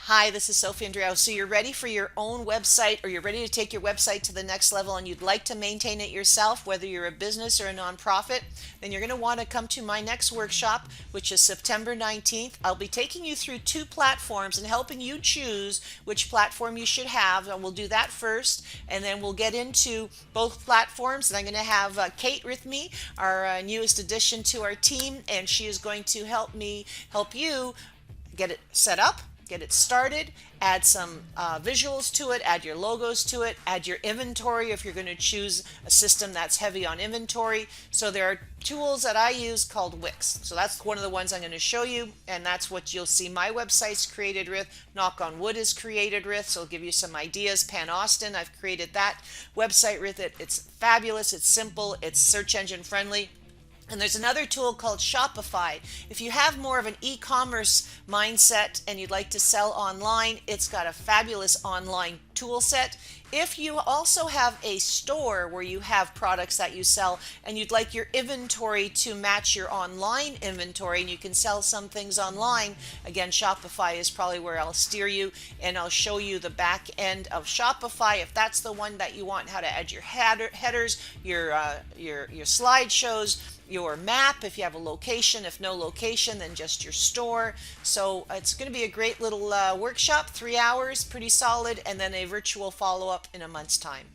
Hi, this is Sophie Andreou. So you're ready for your own website, or you're ready to take your website to the next level and you'd like to maintain it yourself, whether you're a business or a nonprofit, then you're going to want to come to my next workshop, which is September 19th. I'll be taking you through two platforms and helping you choose which platform you should have. And we'll do that first, and then we'll get into both platforms. And I'm going to have Kate with me, our newest addition to our team, and she is going to help you get it set up, get it started, add some visuals to it, add your logos to it, add your inventory if you're going to choose a system that's heavy on inventory. So there are tools that I use called Wix. So that's one of the ones I'm going to show you, and that's what you'll see my website's created with. Knock on Wood is created with, so I'll give you some ideas. Pan Austin, I've created that website with it. It's fabulous, it's simple, it's search engine friendly. And there's another tool called Shopify. If you have more of an e-commerce mindset and you'd like to sell online, it's got a fabulous online tool set. If you also have a store where you have products that you sell and you'd like your inventory to match your online inventory and you can sell some things online, again, Shopify is probably where I'll steer you, and I'll show you the back end of Shopify if that's the one that you want, how to add your headers, your slideshows, your map if you have a location. If no location, then just your store. So it's going to be a great little workshop, 3 hours, pretty solid, and then a virtual follow-up in a month's time.